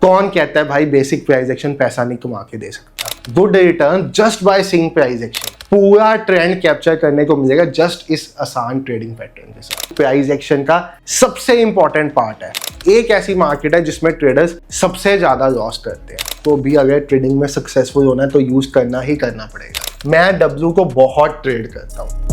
कौन कहता है भाई बेसिक प्राइस एक्शन पैसा नहीं कमा के दे सकता? Good return just by seeing price action, पूरा ट्रेंड कैप्चर करने को मिलेगा जस्ट इस आसान ट्रेडिंग पैटर्न के साथ। प्राइस एक्शन का सबसे इंपॉर्टेंट पार्ट है। एक ऐसी मार्केट है जिसमें ट्रेडर्स सबसे ज्यादा लॉस करते हैं, तो भी अगर ट्रेडिंग में सक्सेसफुल होना है तो यूज करना ही करना पड़ेगा। मैं डब्ल्यू को बहुत ट्रेड करता हूँ।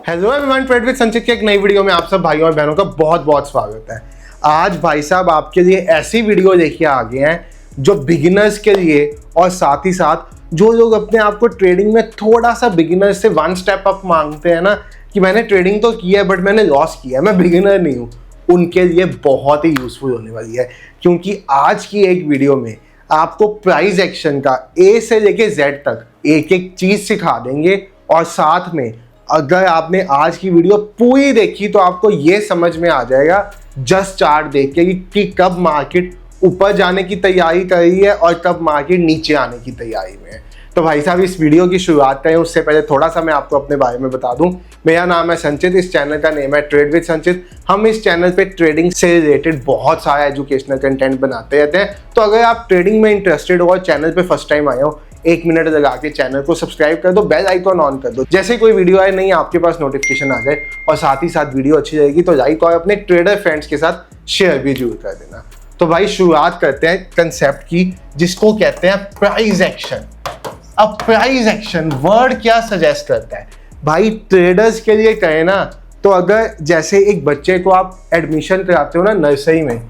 हेलो एवरीवन, ट्रेड विद संचित के एक नई वीडियो में आप सब भाइयों और बहनों का बहुत बहुत स्वागत है। आज भाई साहब आपके लिए ऐसी वीडियो लेके आ गए हैं जो बिगिनर्स के लिए और साथ ही साथ जो लोग अपने आप को ट्रेडिंग में थोड़ा सा बिगिनर्स से वन स्टेप अप मांगते हैं ना, कि मैंने ट्रेडिंग तो किया है बट मैंने लॉस किया है, मैं बिगिनर नहीं हूँ, उनके लिए बहुत ही यूजफुल होने वाली है। क्योंकि आज की एक वीडियो में आपको प्राइस एक्शन का ए से लेके जेड तक एक एक चीज सिखा देंगे, और साथ में अगर आपने आज की वीडियो पूरी देखी तो आपको ये समझ में आ जाएगा जस्ट चार्ट देख के कि कब मार्केट ऊपर जाने की तैयारी कर रही है और कब मार्केट नीचे आने की तैयारी में है। तो भाई साहब इस वीडियो की शुरुआत करें उससे पहले थोड़ा सा मैं आपको अपने बारे में बता दूं। मेरा नाम है संचित, इस चैनल का नेम है ट्रेड विद संचित। हम इस चैनल पे ट्रेडिंग से रिलेटेड बहुत सारा एजुकेशनल कंटेंट बनाते रहते हैं। तो अगर आप ट्रेडिंग में इंटरेस्टेड हो और चैनल पे फर्स्ट टाइम आए हो, 1 मिनट लगा के चैनल को सब्सक्राइब कर दो, बेल आइकॉन ऑन कर दो, जैसे कोई वीडियो आए नहीं आपके पास नोटिफिकेशन आ जाए। और साथ ही साथ वीडियो अच्छी रहेगी तो लाइक और अपने ट्रेडर फ्रेंड्स के साथ शेयर भी जरूर कर देना। तो भाई शुरुआत करते हैं कंसेप्ट की, जिसको कहते हैं प्राइस एक्शन। अब प्राइस एक्शन वर्ड क्या सजेस्ट करता है भाई? ट्रेडर्स के लिए कहें ना तो अगर जैसे एक बच्चे को आप एडमिशन कराते हो ना नर्सरी में,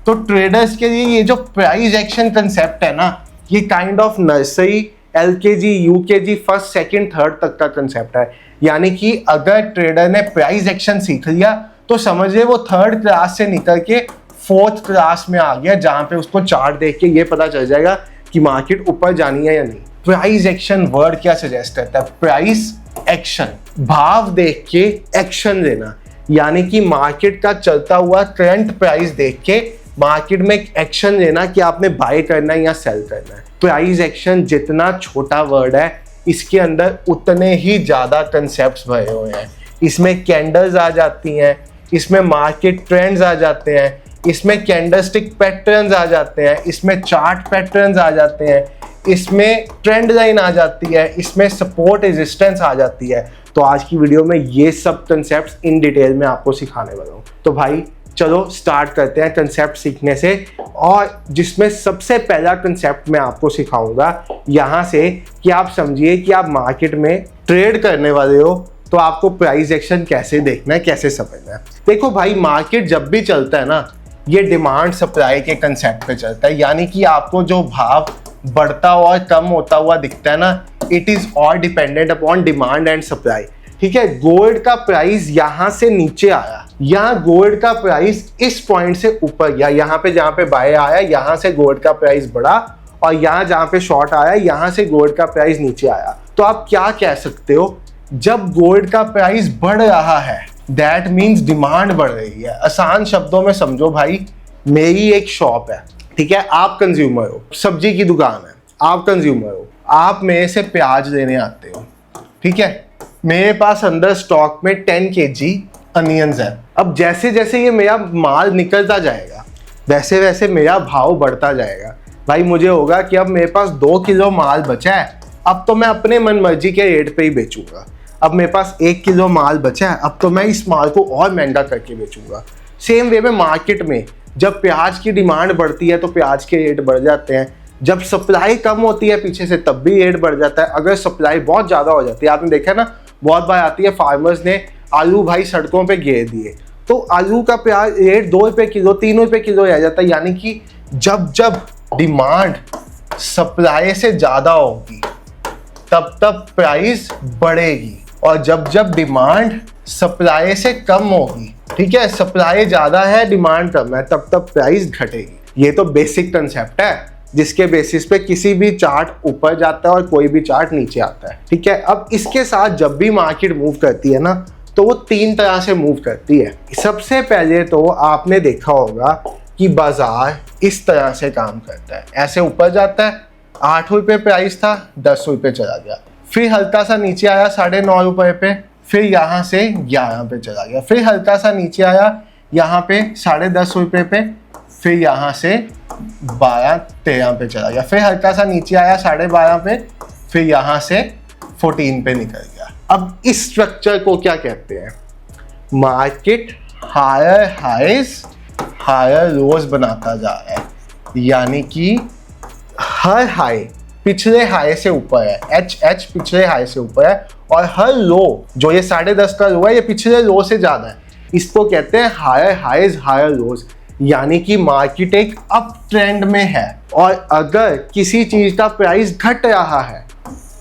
तो ट्रेडर्स के लिए ये जो प्राइस एक्शन कंसेप्ट है ना, ये kind of nursery, LKG, UKG, first, second, third तक का कंसेप्ट है। यानी कि अगर ट्रेडर ने प्राइस एक्शन सीख लिया तो समझिए वो थर्ड क्लास से निकल के फोर्थ क्लास में आ गया, जहां पे उसको चार्ट देख के ये पता चल जाएगा कि मार्केट ऊपर जानी है या नहीं। प्राइस एक्शन वर्ड क्या सजेस्ट करता है? प्राइस एक्शन, भाव देख के एक्शन लेना, यानी कि मार्केट का चलता हुआ करंट प्राइस देख के मार्केट में एक्शन लेना कि आपने बाय करना है या सेल करना है। प्राइस एक्शन जितना छोटा वर्ड है, इसके अंदर उतने ही ज्यादा कंसेप्ट्स भरे हुए हैं। इसमें कैंडल्स आ जाती हैं, इसमें मार्केट ट्रेंड्स आ जाते हैं, इसमें कैंडलस्टिक पैटर्न्स आ जाते हैं, इसमें चार्ट पैटर्न्स आ जाते हैं, इसमें ट्रेंड लाइन आ जाती है, इसमें सपोर्ट रेजिस्टेंस आ जाती है। तो आज की वीडियो में ये सब कंसेप्ट्स इन डिटेल में आपको सिखाने वाला हूँ। तो भाई चलो स्टार्ट करते हैं कंसेप्ट सीखने से, और जिसमें सबसे पहला कंसेप्ट मैं आपको सिखाऊंगा यहाँ से कि आप समझिए कि आप मार्केट में ट्रेड करने वाले हो तो आपको प्राइस एक्शन कैसे देखना है, कैसे समझना है। देखो भाई, मार्केट जब भी चलता है ना, ये डिमांड सप्लाई के कंसेप्ट पे चलता है। यानी कि आपको जो भाव बढ़ता हुआ और कम होता हुआ दिखता है ना, it is all dependent upon demand and supply. ठीक है, गोल्ड का प्राइस यहाँ से नीचे आया, यहाँ गोल्ड का प्राइस इस पॉइंट से ऊपर गया, यहाँ पे जहाँ पे बाय आया यहाँ से गोल्ड का प्राइस बढ़ा, और यहाँ जहाँ पे शॉर्ट आया यहाँ से गोल्ड का प्राइस नीचे आया। तो आप क्या कह सकते हो? जब गोल्ड का प्राइस बढ़ रहा है दैट मीन्स डिमांड बढ़ रही है। आसान शब्दों में समझो भाई, मेरी एक शॉप है, ठीक है, आप कंज्यूमर हो, सब्जी की दुकान है, आप कंज्यूमर हो, आप मेरे से प्याज लेने आते हो, ठीक है, मेरे पास अंदर स्टॉक में 10 kg अनियंस है। अब जैसे जैसे ये मेरा माल निकलता जाएगा वैसे वैसे मेरा भाव बढ़ता जाएगा। भाई मुझे होगा कि अब मेरे पास 2 किलो माल बचा है, अब तो मैं अपने मन मर्जी के रेट पे ही बेचूंगा। अब मेरे पास 1 किलो माल बचा है, अब तो मैं इस माल को और महंगा करके बेचूंगा। सेम वे में मार्केट में जब प्याज की डिमांड बढ़ती है तो प्याज के रेट बढ़ जाते हैं, जब सप्लाई कम होती है पीछे से तब भी रेट बढ़ जाता है। अगर सप्लाई बहुत ज़्यादा हो जाती है, आपने देखा ना बहुत बार आती है, फार्मर्स ने आलू भाई सड़कों पे घेर दिए तो आलू का प्याज रेट 2 रुपये किलो, 3 रुपये किलो रह जाता है। यानी कि जब जब डिमांड सप्लाई से ज़्यादा होगी तब तब प्राइस बढ़ेगी, और जब जब डिमांड सप्लाई से कम होगी, ठीक है, सप्लाई ज़्यादा है डिमांड कम है, तब तब प्राइस घटेगी। ये तो बेसिक कंसेप्ट है जिसके बेसिस पे किसी भी चार्ट ऊपर जाता है और कोई भी चार्ट नीचे आता है। ठीक है, अब इसके साथ जब भी मार्केट मूव करती है ना, तो वो 3 तरह से मूव करती है। सबसे पहले तो आपने देखा होगा कि बाजार इस तरह से काम करता है, ऐसे ऊपर जाता है, 8 रुपये प्राइस था, 10 रुपये चला गया, फिर हल्का सा नीचे आया 9.5 पे, फिर यहाँ से 11 पे चला गया, फिर हल्का सा नीचे आया यहाँ पे 10.5 पे, फिर यहाँ से 12-13 पे चला गया, फिर हल्का सा नीचे आया 12.5 पे, फिर यहाँ से 14 पे निकल गया। अब इस स्ट्रक्चर को क्या कहते हैं? Market higher highs higher lows बनाता जा रहा है, यानी कि हर हाई पिछले हाई से ऊपर है, एच पिछले हाई से ऊपर है, और हर लो जो ये 10.5 का लो है ये पिछले लो से ज्यादा है, इसको कहते हैं हायर हाईज हायर लोज, यानी कि मार्केट एक अप ट्रेंड में है। और अगर किसी चीज का प्राइस घट रहा है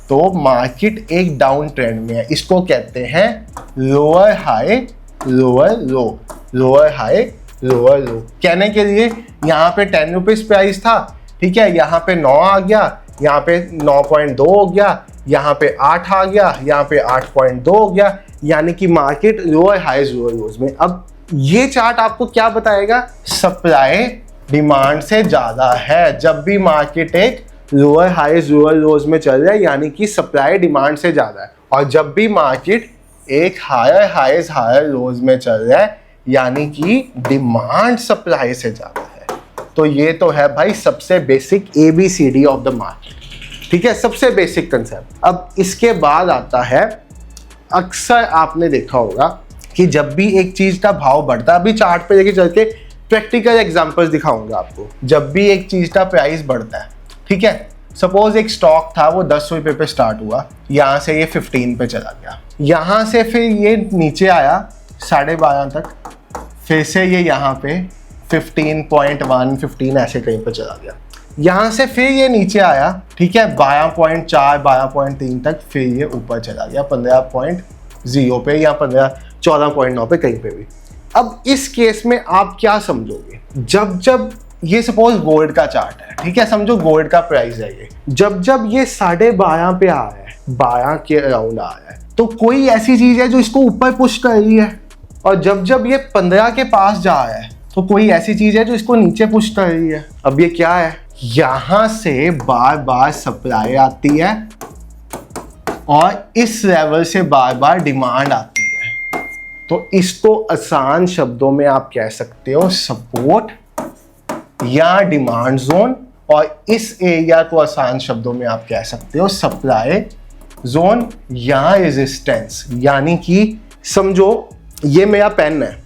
तो मार्केट एक डाउन ट्रेंड में है, इसको कहते हैं लोअर हाई लोअर लो, लोअर हाई लोअर लो। कहने के लिए यहाँ पे 10 रुपीज प्राइस था, ठीक है, यहाँ पे 9 आ गया, यहाँ पे 9.2 हो गया, यहाँ पे 8 आ गया, यहाँ पे 8.2 हो गया, यानी कि मार्केट लोअर हाईज लोअर लोज में। अब ये चार्ट आपको क्या बताएगा? सप्लाई डिमांड से ज्यादा है। जब भी मार्केट एक लोअर हाईज लोअर लोज में चल रहा है, यानी कि सप्लाई डिमांड से ज्यादा है, और जब भी मार्केट एक हायर हाईज हायर लोज में चल रहा है, यानी कि डिमांड सप्लाई से ज्यादा है। तो ये तो है भाई सबसे basic ABCD of the market, ठीक है, सबसे बेसिक कंसेप्ट। अब इसके बाद आता है, अक्सर आपने देखा होगा कि जब भी एक चीज का भाव बढ़ता है, अभी चार्ट पे लेके चल के प्रैक्टिकल एग्जांपल्स दिखाऊंगा आपको। जब भी एक चीज का प्राइस बढ़ता है, ठीक है, सपोज एक स्टॉक था वो 10 रुपए पे स्टार्ट हुआ, यहाँ से ये 15 पे चला गया, यहाँ से फिर ये नीचे आया 12.5 तक, फिर से ये यहाँ पे 15.1 15 ऐसे कहीं पे चला गया, यहाँ से फिर ये नीचे आया, ठीक है, 12.4 12.3 तक, फिर ये ऊपर चला गया 15.0 पे या 14.9 पे कहीं पे भी। अब इस केस में आप क्या समझोगे? जब ये सपोज गोल्ड का चार्ट है, ठीक है, समझो गोल्ड का प्राइस है ये, जब ये 12.5 पे आ रहा है, 12 के अराउंड आ रहा है, तो कोई ऐसी चीज है जो इसको ऊपर पुश कर रही है, और जब ये 15 के पास जा रहा है तो कोई ऐसी चीज है जो इसको नीचे पुश कर रही है। अब ये क्या है? यहां से बार बार सप्लाई आती है और इस लेवल से बार बार डिमांड आती है, तो इसको आसान शब्दों में आप कह सकते हो सपोर्ट या डिमांड जोन, और इस एरिया को आसान शब्दों में आप कह सकते हो सप्लाई जोन या रेजिस्टेंस। यानी कि समझो ये मेरा पेन है,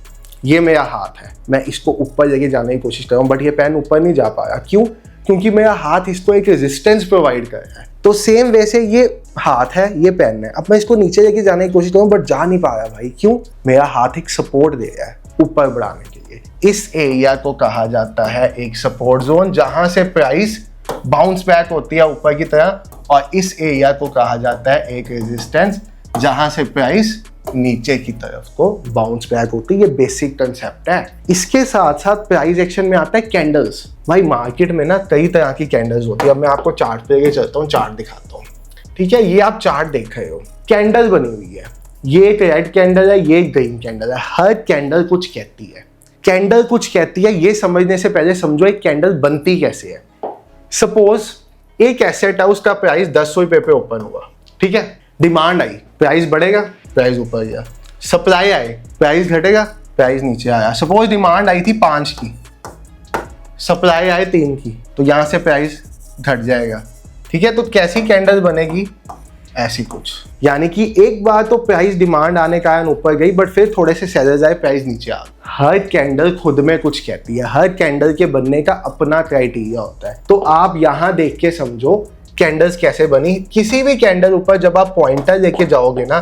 ये मेरा हाथ है, मैं इसको ऊपर लेके जाने की कोशिश कर रहा हूँ, बट ये पेन ऊपर नहीं जा पा रहा। क्यों? क्योंकि मेरा हाथ इसको एक रेजिस्टेंस प्रोवाइड कर रहा है। तो सेम वैसे ये हाथ है, ये पेन है, अब मैं इसको नीचे लेके जाने की कोशिश कर रहा हूँ बट जा नहीं पा रहा भाई। क्यों? मेरा हाथ एक सपोर्ट दे रहा है ऊपर बढ़ाने के लिए। इस एरिया को कहा जाता है एक सपोर्ट जोन, जहां से प्राइस बाउंस बैक होती है ऊपर की तरह, और इस एरिया को कहा जाता है एक रेजिस्टेंस, जहां से प्राइस नीचे की तरफ को बाउंस बैक होती है। ये बेसिक कंसेप्ट है। इसके साथ साथ प्राइस एक्शन में आता है कैंडल्स। भाई मार्केट में ना कई तरह की कैंडल्स होती है। अब मैं आपको चार्ट पे लेके चलता हूँ, चार्ट दिखाता हूँ, ठीक है। ये आप चार्ट देख रहे हो, कैंडल बनी हुई है, ये एक रेड कैंडल है, ये एक ग्रीन कैंडल है। हर कैंडल कुछ कहती है, कैंडल कुछ कहती है। ये समझने से पहले समझो एक कैंडल बनती कैसे है। सपोज एक एसेट है, उसका प्राइस 10 रुपए पे ओपन हुआ, ठीक है, डिमांड आई, प्राइस बढ़ेगा, प्राइस ऊपर गया, सप्लाई आई, प्राइस घटेगा, प्राइस नीचे आया। सपोज डिमांड आई थी 5 की, सप्लाई आई 3 की, तो यहां से प्राइस घट जाएगा, ठीक है। तो कैसी कैंडल बनेगी? ऐसी कुछ। यानी कि एक बार तो प्राइस डिमांड आने के कारण ऊपर गई, बट फिर थोड़े से सेलर्स आए, प्राइस नीचे आ गई। हर कैंडल खुद में कुछ कहती है, हर कैंडल के बनने का अपना क्राइटेरिया होता है। तो आप यहां देख के समझो कैंडल्स कैसे बनी। किसी भी कैंडल ऊपर जब आप पॉइंटर लेके जाओगे ना,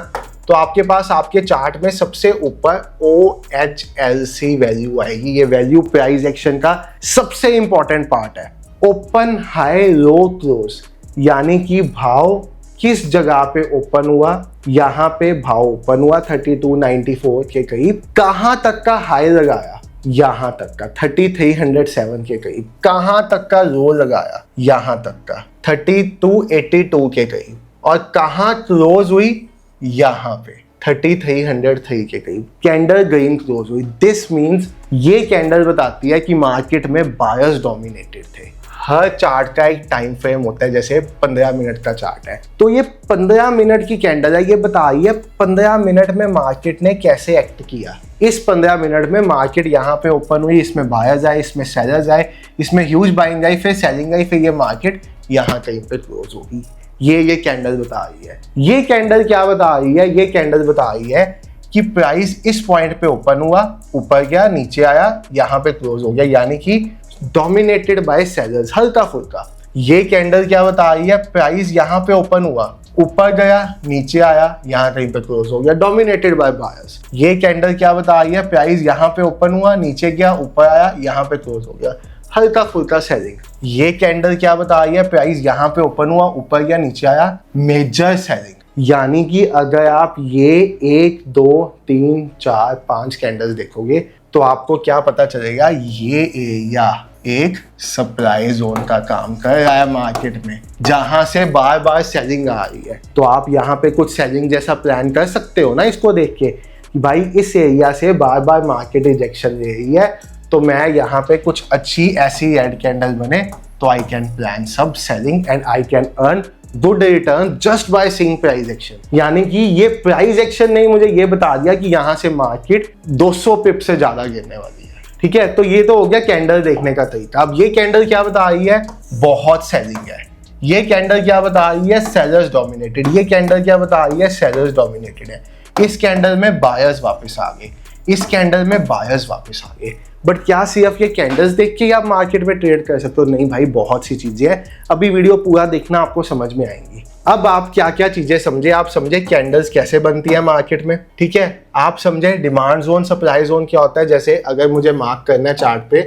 तो आपके पास आपके चार्ट में सबसे ऊपर OHLC वैल्यू आएगी। ये वैल्यू प्राइस एक्शन का सबसे इंपॉर्टेंट पार्ट है। ओपन हाई लो क्लोज, यानी कि भाव किस जगह पे ओपन हुआ। यहाँ पे भाव ओपन हुआ 3294 के करीब, कहाँ तक का हाई लगाया, यहाँ तक का 3307 के करीब, कहाँ तक का लो लगाया, यहाँ तक का 3282 के करीब, और कहाँ क्लोज हुई, यहाँ पे 3303 के करीब कैंडल ग्रीन क्लोज हुई। दिस मीन्स ये कैंडल बताती है कि मार्केट में बायर्स डोमिनेटेड थे। हर चार्ट का एक टाइम फ्रेम होता है, जैसे 15 मिनट का चार्ट है, तो ये 15 मिनट की कैंडल है। ये बताइए 15 मिनट में मार्केट ने कैसे एक्ट किया। इस 15 मिनट में मार्केट यहाँ पे ओपन हुई, इसमें बायर्स आए, इसमें सेलर्स आए, इसमें ह्यूज बाइंग आई, फिर सेलिंग आई, फिर ये मार्केट यहाँ कहीं पे क्लोज होगी। ये कैंडल बता रही है। ये कैंडल क्या बता रही है? ये कैंडल बता रही है कि प्राइस इस पॉइंट पे ओपन हुआ, ऊपर गया, नीचे आया, यहाँ पे क्लोज हो गया, यानी कि डोमिनेटेड बाय सेलर्स, हल्का फुल्का। ये कैंडल क्या बता रही है? प्राइस यहाँ पे ओपन हुआ, ऊपर गया, नीचे आया, यहाँ कहीं पे क्लोज हो गया, डोमिनेटेड बाय बायर्स। ये कैंडल क्या बता रही है? प्राइस यहाँ पे ओपन हुआ, नीचे गया, ऊपर आया, यहाँ पे क्लोज हो गया, हल्का फुल्का सेलिंग। ये कैंडल क्या बता रही है? प्राइस यहाँ पे ओपन हुआ, ऊपर गया, नीचे आया, मेजर सेलिंग। यानी कि अगर आप ये 1 2 3 4 5 कैंडल्स देखोगे तो आपको क्या पता चलेगा? ये एरिया एक सप्लाई जोन का काम कर रहा है मार्केट में, जहां से बार बार सेलिंग आ रही है। तो आप यहाँ पे कुछ सेलिंग जैसा प्लान कर सकते हो ना, इसको देख के कि भाई इस एरिया से बार बार मार्केट रिजेक्शन ले रही है, तो मैं यहाँ पे कुछ अच्छी ऐसी रेड कैंडल बने तो आई कैन प्लान सब selling and I can earn good return just by seeing price action. यानी कि ये प्राइस एक्शन नहीं मुझे ये बता दिया कि यहाँ से मार्केट 200 पिप से ज्यादा गिरने वाली है। ठीक है, तो ये तो हो गया कैंडल देखने का तरीका। अब ये कैंडल क्या बता रही है? बहुत सेलिंग है। ये कैंडल क्या बता रही है? Sellers dominated. ये कैंडल क्या बता रही है? सेलर्स डोमिनेटेड है। इस कैंडल में बायर्स वापस आ गए, इस कैंडल में बायर्स वापस आ गए। बट क्या सिर्फ ये कैंडल्स देख के आप मार्केट में ट्रेड कर सकते हो? नहीं भाई, बहुत सी चीजें हैं। अभी वीडियो पूरा देखना, आपको समझ में आएंगी। अब आप क्या क्या चीजें समझे? आप समझे कैंडल्स कैसे बनती है मार्केट में, ठीक है। आप समझे डिमांड जोन, सप्लाई जोन क्या होता है। जैसे अगर मुझे मार्क करना है चार्ट पे,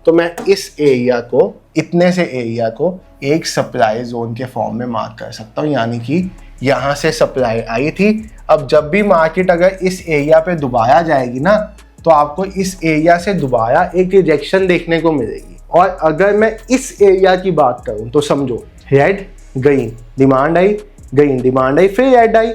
तो मैं इस एरिया को, इतने से एरिया को एक सप्लाई जोन के फॉर्म में मार्क कर सकता हूँ। यानी कि यहाँ से सप्लाई आई थी। अब जब भी मार्केट अगर इस एरिया पे दोबारा जाएगी ना, तो आपको इस एरिया से दोबारा एक रिजेक्शन देखने को मिलेगी। और अगर मैं इस एरिया की बात करूं तो समझो रेड ग्रीन, डिमांड आई, ग्रीन डिमांड आई, फिर रेड आई,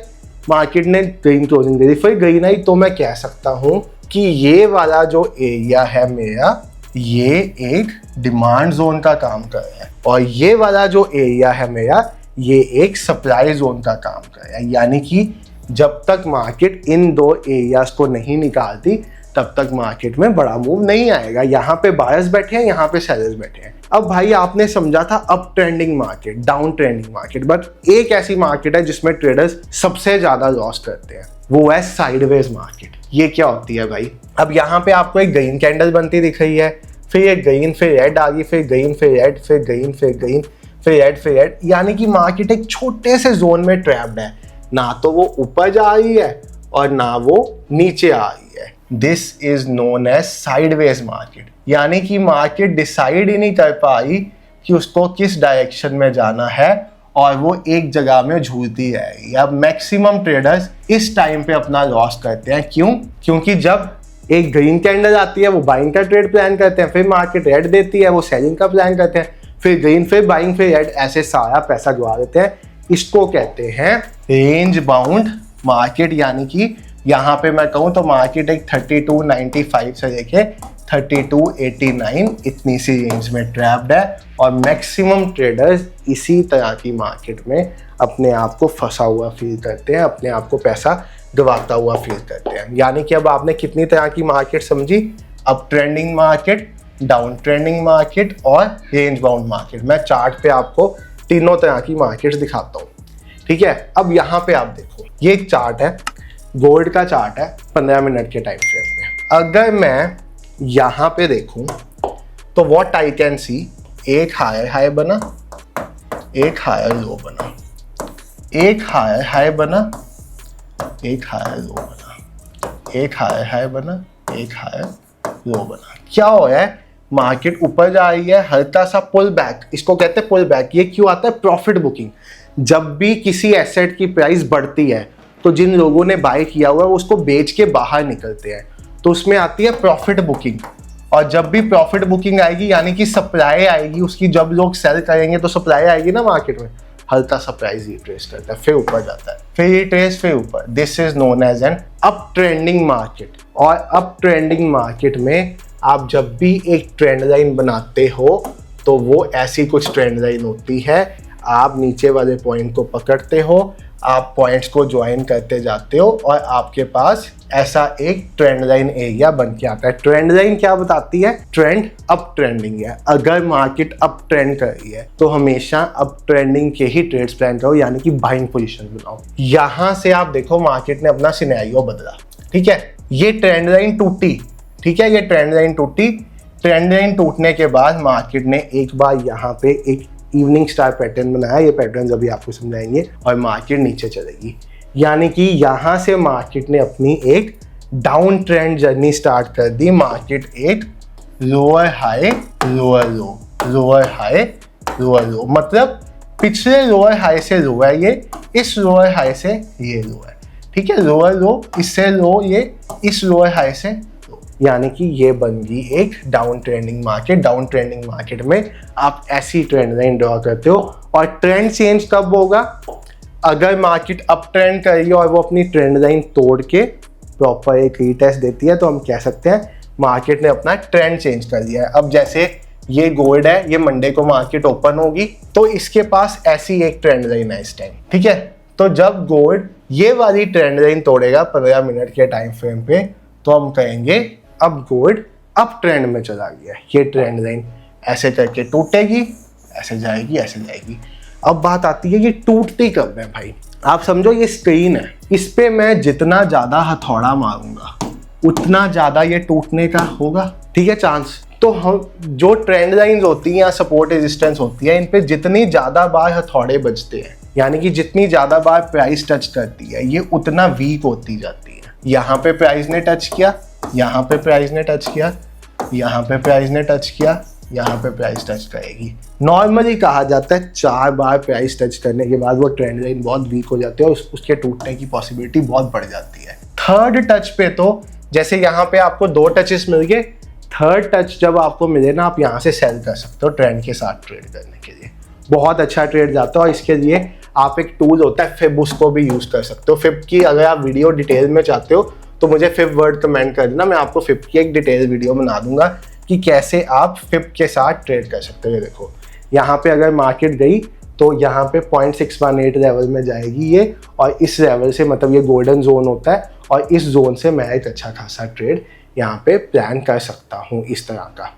मार्केट ने ग्रीन क्लोजिंग दे दी, फिर ग्रीन आई, तो मैं कह सकता हूं कि ये वाला जो एरिया है मेरा, ये एक डिमांड जोन का काम कर रहा है, और ये वाला जो एरिया है मेरा, ये एक सप्लाई जोन का काम कर रहा है। यानी कि जब तक मार्केट इन दो एरियाज को नहीं निकालती तब तक मार्केट में बड़ा मूव नहीं आएगा। यहाँ पे बायर्स बैठे हैं, यहाँ पे सेलर्स बैठे हैं। अब भाई आपने समझा था up trending market, down trending market, but एक ऐसी मार्केट है जिसमें ट्रेडर्स सबसे ज्यादा लॉस करते हैं, वो है साइडवेज मार्केट। ये क्या होती है भाई? अब यहाँ पे आपको एक ग्रीन कैंडल बनती दिख रही है, फिर एक ग्रीन, फिर रेड आ गई, फिर ग्रीन, फिर रेड, फिर ग्रीन, फिर ग्रीन, फिर रेड, फिर रेड। यानी कि मार्केट एक छोटे से जोन में ट्रैप्ड है, ना तो वो ऊपर जा रही है और ना वो नीचे आ रही है। This is known as sideways market. यानी कि मार्केट डिसाइड ही नहीं कर पाई कि उसको किस डायरेक्शन में जाना है, और वो एक जगह में झूलती है। या मैक्सिमम ट्रेडर्स इस टाइम पे अपना लॉस करते हैं। क्यों? क्योंकि जब एक ग्रीन कैंडल आती है वो बाइंग का ट्रेड प्लान करते हैं, फिर मार्केट रेड देती है वो सेलिंग का प्लान करते हैं, फिर ग्रीन, फिर बाइंग, फिर रेड, ऐसे सारा पैसा गवा देते हैं। इसको कहते हैं रेंज बाउंड मार्केट। यानी कि यहाँ पे मैं कहूँ तो मार्केट एक 3295 से लेके 3289 इतनी सी रेंज में ट्रैप्ड है, और मैक्सिमम ट्रेडर्स इसी तरह की मार्केट में अपने आप को फंसा हुआ फील करते हैं, अपने आप को पैसा गवाता हुआ फील करते हैं। यानी कि अब आपने कितनी तरह की मार्केट समझी? Up trending market, down trending market और रेंज बाउंड मार्केट। मैं चार्ट पे आपको तीनों तरह की मार्केट्स दिखाता हूँ, ठीक है। अब यहाँ पे आप देखो, ये एक चार्ट है, गोल्ड का चार्ट है 15 मिनट के टाइम फ्रेम पे। अगर मैं यहाँ पे देखूं तो व्हाट आई कैन सी, एक हायर हाई बना, एक हायर लो बना, एक हायर हाई बना, एक हायर लो बना, एक हायर हाई बना, एक हायर लो बना। क्या हो रहा है? मार्केट ऊपर जा रही है, हल्का सा पुल बैक, इसको कहते हैं पुल बैक। ये क्यों आता है? Profit booking. जब भी किसी एसेट की प्राइस बढ़ती है तो जिन लोगों ने बाय किया हुआ है वो उसको बेच के बाहर निकलते हैं, तो उसमें आती है प्रॉफिट बुकिंग। और जब भी प्रॉफिट बुकिंग आएगी यानी कि सप्लाई आएगी उसकी, जब लोग सेल करेंगे तो सप्लाई आएगी ना मार्केट में, हल्का सा प्राइस रिट्रेस करता है, फिर ऊपर जाता है, फिर रिट्रेस, फिर ऊपर। This is known as an up trending market. और अप ट्रेंडिंग मार्केट में आप जब भी एक ट्रेंड लाइन बनाते हो तो तो वो ऐसी कुछ ट्रेंड लाइन होती है। आप नीचे वाले पॉइंट को पकड़ते हो, आप पॉइंट्स को ज्वाइन करते जाते हो और आपके पास ऐसा एक ट्रेंड लाइन एरिया बन के आता है। ट्रेंड लाइन क्या बताती है? ट्रेंड अप ट्रेंडिंग है। अगर मार्केट अप ट्रेंड कर रही है तो हमेशा अप ट्रेंडिंग के ही ट्रेड्स प्लान करो, यानी कि बाइंग पोजीशन बनाओ। यहां से आप देखो मार्केट ने अपना सिनेरियो बदला, ठीक है। ये ट्रेंड लाइन टूटी, ठीक है, ये ट्रेंड लाइन टूटी। ट्रेंड लाइन टूटने के बाद मार्केट ने एक बार यहाँ पे एक इवनिंग स्टार पैटर्न बनाया। ये पैटर्न अभी आपको समझाएंगे और मार्केट नीचे चलेगी, यानी कि यहाँ से मार्केट ने अपनी एक डाउन ट्रेंड जर्नी स्टार्ट कर दी। मार्केट एक लोअर हाई लोअर लो, लोअर हाई लोअर लो, मतलब पिछले लोअर हाई से लो है ये, इस लोअर हाई से ये लो है, ठीक है। लोअर लो, इससे लो, ये इस लोअर हाई से, यानी कि ये बन गई एक down trending market. Down trending market में आप ऐसी ट्रेंड लाइन ड्रॉ करते हो। और ट्रेंड चेंज कब होगा? अगर मार्केट अप ट्रेंड कर रही है और वो अपनी ट्रेंड लाइन तोड़ के प्रॉपर एक रीटेस्ट देती है, तो हम कह सकते हैं मार्केट ने अपना ट्रेंड चेंज कर दिया है। अब जैसे ये गोल्ड है, ये मंडे को मार्केट ओपन होगी तो इसके पास ऐसी एक ट्रेंड लाइन है इस टाइम, ठीक है। तो जब गोल्ड ये वाली ट्रेंड लाइन तोड़ेगा 15 मिनट के टाइम फ्रेम पे, तो हम कहेंगे अब गोल्ड अप ट्रेंड में चला गया। ये ट्रेंड लाइन ऐसे करके टूटेगी, ऐसे जाएगी, ऐसे जाएगी। अब बात आती है ये टूटती कब है भाई? आप समझो ये स्क्रीन है, इस पे मैं जितना ज्यादा हथौड़ा मारूंगा उतना ज्यादा ये टूटने का होगा, ठीक है, चांस। तो हम जो ट्रेंड लाइंस होती हैं या सपोर्ट रेजिस्टेंस होती है, इन पे जितनी ज्यादा बार हथौड़े बजते हैं, यानी कि जितनी ज्यादा बार प्राइस टच करती है, ये उतना वीक होती जाती है। यहाँ पे प्राइस ने टच किया, यहाँ पे प्राइस ने टच किया, यहाँ पे प्राइस ने टच किया, यहाँ पे प्राइस टच करेगी। नॉर्मली कहा जाता है 4 बार प्राइस टच करने के बाद वो ट्रेंड लाइन बहुत वीक हो जाती है और उसके टूटने की पॉसिबिलिटी बहुत बढ़ जाती है। थर्ड टच पे तो जैसे यहाँ पे आपको 2 टचेस मिल गए, थर्ड टच जब आपको मिले ना, आप यहाँ से सेल कर सकते हो ट्रेंड के साथ ट्रेड करने के लिए। बहुत अच्छा ट्रेड जाता है और इसके लिए आप एक टूल होता है फिब, उसको भी यूज कर सकते हो। फिब की अगर आप वीडियो डिटेल में चाहते हो तो मुझे फिब वर्ड कमेंट कर देना, मैं आपको फिब की एक डिटेल वीडियो बना दूंगा कि कैसे आप फिब के साथ ट्रेड कर सकते हो। देखो यहाँ पे अगर मार्केट गई तो यहाँ पे 0.618 लेवल में जाएगी ये, और इस लेवल से मतलब ये गोल्डन जोन होता है और इस जोन से मैं एक अच्छा खासा ट्रेड यहाँ पे प्लान कर सकता हूँ इस तरह का,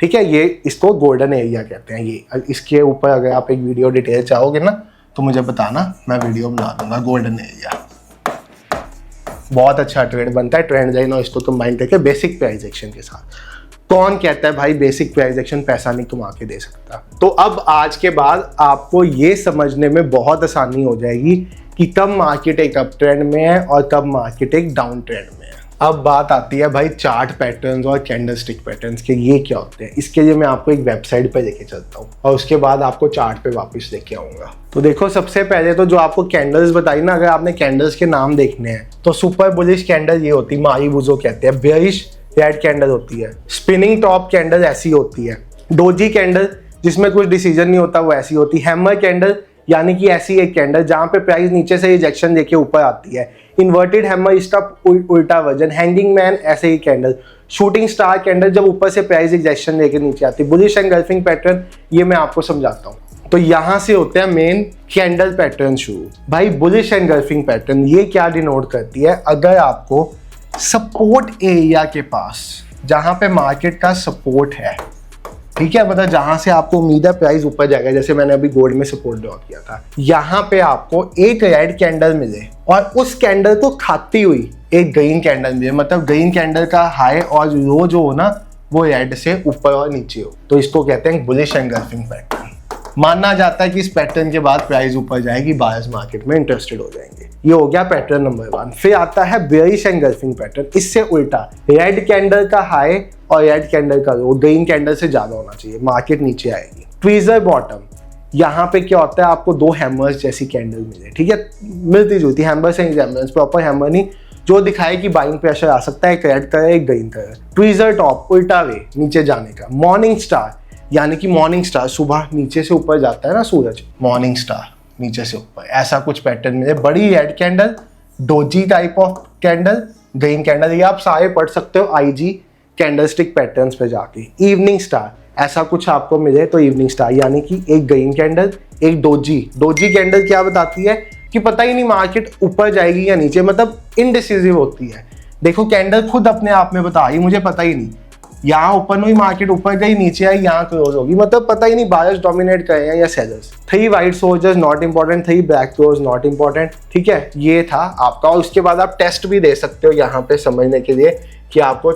ठीक है। ये इसको गोल्डन एरिया कहते हैं। ये इसके ऊपर अगर आप एक वीडियो डिटेल चाहोगे ना तो मुझे बताना, मैं वीडियो बना दूंगा। गोल्डन एरिया बहुत अच्छा ट्रेड बनता है, ट्रेंड लाइन और इसको कंबाइन करके बेसिक प्राइस एक्शन के साथ। कौन कहता है भाई बेसिक प्राइस एक्शन पैसा नहीं कमा के दे सकता? तो अब आज के बाद आपको ये समझने में बहुत आसानी हो जाएगी कि कब मार्केट एक अप ट्रेंड में है और कब मार्केट एक डाउन ट्रेंड में है। अब बात आती है भाई चार्ट पैटर्न्स और कैंडलस्टिक पैटर्न्स के, ये क्या होते हैं। इसके लिए मैं आपको एक वेबसाइट पे लेके चलता हूँ और उसके बाद आपको चार्ट पे वापस लेके आऊंगा। तो देखो सबसे पहले तो जो आपको कैंडल्स बताई ना, अगर आपने कैंडल्स के नाम देखने हैं तो सुपर बुलिश कैंडल ये होती है, मारीबुजो कहते हैं। बेयरिश रेड कैंडल होती है। स्पिनिंग टॉप कैंडल ऐसी होती है। डोजी कैंडल जिसमें कुछ डिसीजन नहीं होता वो ऐसी होती है। हैमर कैंडल यानी कि ऐसी एक कैंडल जहां पे प्राइस नीचे से रिजेक्शन देके ऊपर आती है। इन्वर्टेड हैमर इसका उल्टा वर्जन। हैंगिंग मैन ऐसे ही कैंडल। शूटिंग स्टार कैंडल जब ऊपर से प्राइस रिजेक्शन देके नीचे आती है। बुलिश एंगल्फिंग पैटर्न ये मैं आपको समझाता हूँ। तो यहाँ से होते हैं मेन कैंडल पैटर्न शुरू। भाई बुलिश एंगल्फिंग पैटर्न ये क्या डिनोट करती है? अगर आपको सपोर्ट एरिया के पास जहां पे मार्केट का सपोर्ट है, ठीक है, मतलब जहां से आपको उम्मीद है प्राइस ऊपर जाएगा, जैसे मैंने अभी गोल्ड में सपोर्ट ड्रॉ किया था, यहां पे आपको एक रेड कैंडल मिले और उस कैंडल को खाती हुई एक ग्रीन कैंडल मिले, मतलब ग्रीन कैंडल का हाई और लो जो हो ना वो रेड से ऊपर और नीचे हो, तो इसको कहते हैं बुलिश एंगल्फिंग पैटर्न। माना जाता है कि इस पैटर्न के बाद प्राइस ऊपर जाएगी, बायर्स मार्केट में इंटरेस्टेड हो जाएंगे। ये हो गया पैटर्न नंबर 1। फिर आता है बेयरिश एंगल्फिंग पैटर्न। इससे उल्टा रेड कैंडल का हाई और रेड कैंडल का लो ग्रीन कैंडल से ज्यादा होना चाहिए, मार्केट नीचे आएगी। ट्वीजर बॉटम, यहाँ पे क्या होता है आपको 2 हैमर्स जैसी कैंडल मिले, ठीक है, मिलती जुलती हैमर से एग्जाम्पल्स, प्रॉपर हैमर नहीं, जो दिखाए कि बाइंग प्रेशर आ सकता है, एक रेड कलर एक ग्रीन कलर। ट्वीजर टॉप उल्टा वे नीचे जाने का। मॉर्निंग स्टार यानी कि मॉर्निंग स्टार सुबह नीचे से ऊपर जाता है ना सूरज, मॉर्निंग स्टार नीचे से ऊपर, ऐसा कुछ पैटर्न मिले। बड़ी red candle, doji type of candle, green candle, ये आप सारे पढ़ सकते हो आईजी कैंडलस्टिक पैटर्न्स पे जाके। इवनिंग स्टार ऐसा कुछ आपको मिले तो इवनिंग स्टार, यानी कि एक ग्रीन कैंडल, एक डोजी कैंडल क्या बताती है कि पता ही नहीं मार्केट ऊपर जाएगी या नीचे, मतलब इनडिसिसिव होती है। देखो कैंडल खुद अपने आप में बता रही मुझे पता ही नहीं, यहाँ ओपन हुई मार्केट ऊपर गई, नीचे आई, यहाँ क्लोज होगी, मतलब पता ही नहीं बायर्स डोमिनेट कर रहे हैं या sellers. 3 white soldiers not important, 3 black close not important, ठीक है, ये था आपका। और उसके बाद आप टेस्ट भी दे सकते हो यहाँ पे समझने के लिए कि आपको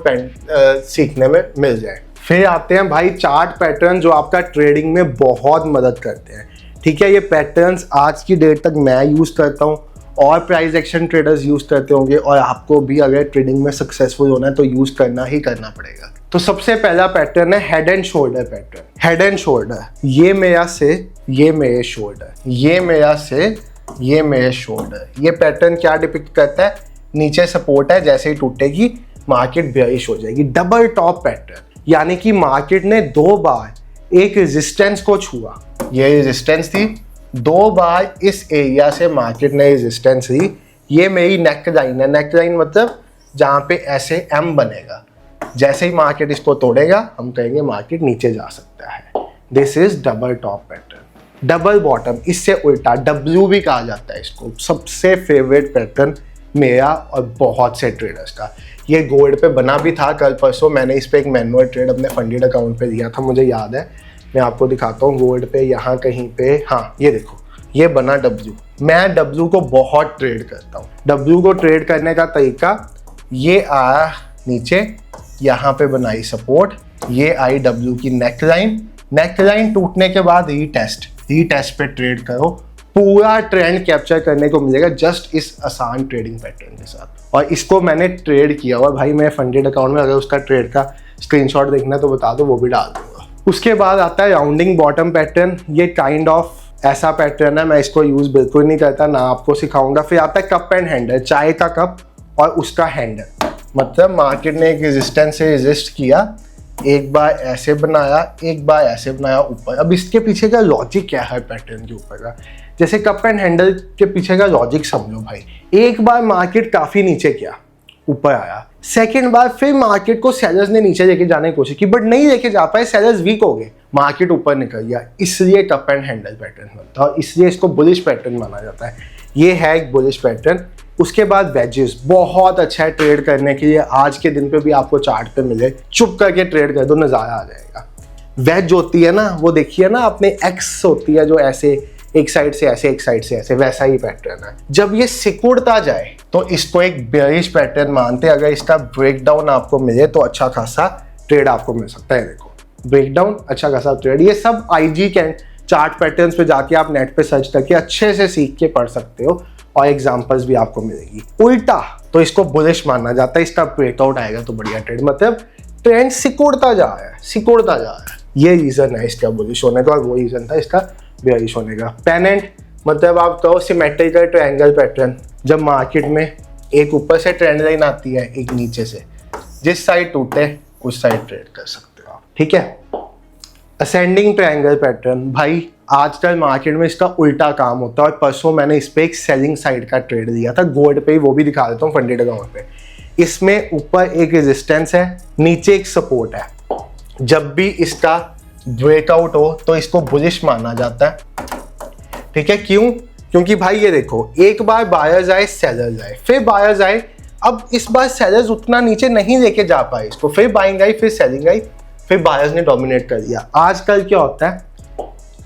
सीखने में मिल जाए। फिर आते हैं भाई चार्ट पैटर्न जो आपका ट्रेडिंग में बहुत मदद करते हैं, ठीक है। ये पैटर्न्स आज की डेट तक मैं यूज़ करता हूँ और प्राइस एक्शन ट्रेडर्स यूज़ करते होंगे, और आपको भी अगर ट्रेडिंग में सक्सेसफुल होना है तो यूज़ करना ही करना पड़ेगा। तो सबसे पहला पैटर्न है head and shoulder pattern. Head and shoulder, ये मेरा सिर, ये मेरे शोल्डर, ये मेरा सिर, ये मेरे शोल्डर। ये पैटर्न क्या डिपिक्ट करता है, नीचे सपोर्ट है, जैसे ही टूटेगी मार्केट बेयरिश हो जाएगी। डबल टॉप पैटर्न, यानी कि मार्केट ने 2 बार एक रेजिस्टेंस को छुआ, ये रेजिस्टेंस थी, 2 बार इस एरिया से मार्केट ने रेजिस्टेंस ली। ये मेरी नेक लाइन है, नेक लाइन मतलब जहाँ पे ऐसे एम बनेगा, जैसे ही मार्केट इसको तोड़ेगा हम कहेंगे मार्केट नीचे जा सकता है। This is double top pattern. Double bottom, इससे उल्टा डब्ल्यू भी कहा जाता है इसको, सबसे फेवरेट पैटर्न मेरा और बहुत से ट्रेडर्स का। ये गोल्ड पे बना भी था कल परसों, मैंने इस पे एक मैनुअल ट्रेड अपने फंडेड अकाउंट पे दिया था, मुझे याद है। मैं आपको दिखाता हूँ गोल्ड पे, यहाँ कहीं पे, हाँ ये देखो, ये बना डब्ल्यू। मैं डब्ल्यू को बहुत ट्रेड करता हूँ। डब्ल्यू को ट्रेड करने का तरीका, ये आया नीचे, यहाँ पे बनाई सपोर्ट, ये आई डब्ल्यू की नेक लाइन टूटने के बाद रीटेस्ट पे ट्रेड करो, पूरा ट्रेंड कैप्चर करने को मिलेगा जस्ट इस आसान ट्रेडिंग पैटर्न के साथ। और इसको मैंने ट्रेड किया हुआ भाई, मैं फंडेड अकाउंट में, अगर उसका ट्रेड का स्क्रीनशॉट देखना है तो बता दो, वो भी डाल दूंगा। उसके बाद आता है राउंडिंग बॉटम पैटर्न। ये काइंड ऑफ ऐसा पैटर्न है, मैं इसको यूज बिल्कुल नहीं करता, ना आपको सिखाऊंगा। फिर आता है कप एंड हैंडल, चाय का कप और उसका हैंडल, मतलब मार्केट ने एक रेजिस्टेंस से रेजिस्ट किया, एक बार ऐसे बनाया, एक बार ऐसे बनाया ऊपर। अब इसके पीछे का लॉजिक क्या है पैटर्न के ऊपर का, जैसे कप एंड हैंडल के पीछे का लॉजिक समझो भाई। एक बार मार्केट काफी नीचे गया, ऊपर आया, सेकेंड बार फिर मार्केट को सेलर्स ने नीचे लेके जाने की कोशिश की, बट नहीं लेके जा पाए, सेलर्स वीक हो गए, मार्केट ऊपर निकल गया, इसलिए कप एंड हैंडल पैटर्न बनता है और इसलिए इसको बुलिश पैटर्न माना जाता है। ये है एक बुलिश पैटर्न। उसके बाद वेजेस, बहुत अच्छा है ट्रेड करने के लिए। आज के दिन पे भी आपको चार्ट पे मिले, चुप करके ट्रेड कर दो, नज़ारा आ जाएगा। वेज होती है ना, वो देखिए ना आपने, एक्स होती है जो ऐसे एक साइड से ऐसे, एक साइड से ऐसे, वैसा ही पैटर्न है। जब ये सिकुड़ता जाए तो इसको एक बेयरिश पैटर्न मानते हैं। अगर इसका ब्रेकडाउन आपको मिले तो अच्छा खासा ट्रेड आपको मिल सकता है। देखो ब्रेकडाउन, अच्छा खासा ट्रेड। ये सब IG कैन चार्ट पैटर्न्स पे जाके आप नेट पे सर्च करके अच्छे से सीख के पढ़ सकते हो और एग्जांपल्स भी आपको मिलेगी। उल्टा तो इसको बुलिश माना जाता है, इसका ब्रेकआउट आएगा तो बढ़िया ट्रेड, मतलब ट्रेंड सिकुड़ता जा रहा है, सिकुड़ता जा रहा है। ये रीजन है इसका बुलिश होने का और वो रीजन था इसका बेयरिश होने का। पेनेंट मतलब आप कहो सिमेट्रिकल ट्रायंगल पैटर्न, जब मार्केट में एक ऊपर से ट्रेंड लाइन आती है, एक नीचे से, जिस साइड टूटे उस साइड ट्रेड कर सकते हो आप, ठीक है। असेंडिंग ट्रायंगल पैटर्न, भाई आजकल मार्केट में इसका उल्टा काम होता है और परसों मैंने इस पे एक सेलिंग साइड का ट्रेड दिया था गोल्ड पे ही, वो भी दिखा देता हूँ फंडेड अकाउंट पे। इसमें ऊपर एक रेजिस्टेंस है, नीचे एक सपोर्ट है। जब भी इसका ब्रेकआउट हो तो इसको बुलिश माना जाता है, ठीक है। क्यों? क्योंकि भाई ये देखो, एक बार बायर्स आए, सेलर्स आए, फिर बायर्स आए। अब इस बार सेलर्स उतना नीचे नहीं लेके जा पाए इसको, फिर बाइंग आई, फिर सेलिंग आई, फिर बायर्स ने डोमिनेट कर दिया। आजकल क्या होता है,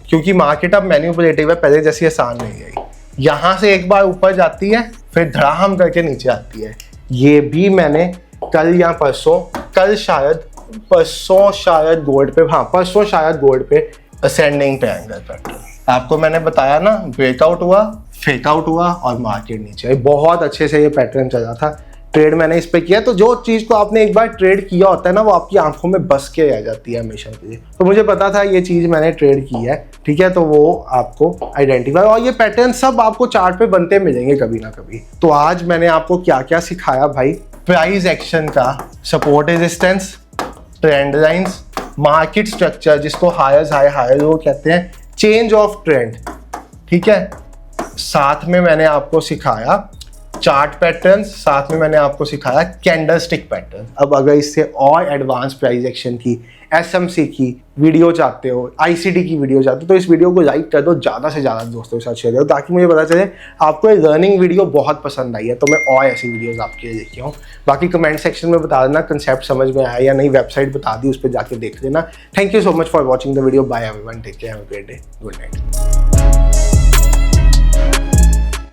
क्योंकि मार्केट अब मैनिपुलेटिव है, पहले जैसी आसान नहीं है। यहाँ से एक बार ऊपर जाती है, फिर धड़ाम करके नीचे आती है। ये भी मैंने कल या परसों, परसों शायद गोल्ड पे, हाँ परसों शायद गोल्ड पे असेंडिंग ट्रायंगल पैटर्न आपको मैंने बताया ना, ब्रेकआउट हुआ, फेकआउट हुआ और मार्केट नीचे आई। बहुत अच्छे से ये पैटर्न चला था, ट्रेड मैंने इस पे किया। तो जो चीज़ को आपने एक बार ट्रेड किया होता है ना, वो आपकी आंखों में बस के रह जाती है हमेशा के लिए। तो मुझे पता था ये चीज़ मैंने ट्रेड की है, ठीक है, तो वो आपको आइडेंटिफाई, और ये पैटर्न सब आपको चार्ट पे बनते मिलेंगे कभी ना कभी। तो आज मैंने आपको क्या क्या सिखाया भाई, प्राइस एक्शन का, support resistance, trend lines, market structure जिसको हायर्स हाई हायर लो कहते हैं, चेंज ऑफ ट्रेंड, ठीक है। साथ में मैंने आपको सिखाया चार्ट पैटर्न्स, साथ में मैंने आपको सिखाया कैंडलस्टिक पैटर्न। अब अगर इससे और एडवांस प्राइस एक्शन की, एसएमसी की वीडियो चाहते हो, आईसीडी की वीडियो चाहते हो, तो इस वीडियो को लाइक कर दो, ज़्यादा से ज़्यादा दोस्तों के साथ शेयर करो, ताकि मुझे पता चले आपको ये लर्निंग वीडियो बहुत पसंद आई है, तो मैं और ऐसी वीडियोस आपके लिए लेके आऊँ। बाकी कमेंट सेक्शन में बता देना कंसेप्ट समझ में आया या नहीं, वेबसाइट बता दी, उस पर जाके देख लेना। Thank you so much for watching the video. Bye everyone, take care, have a great day, good night.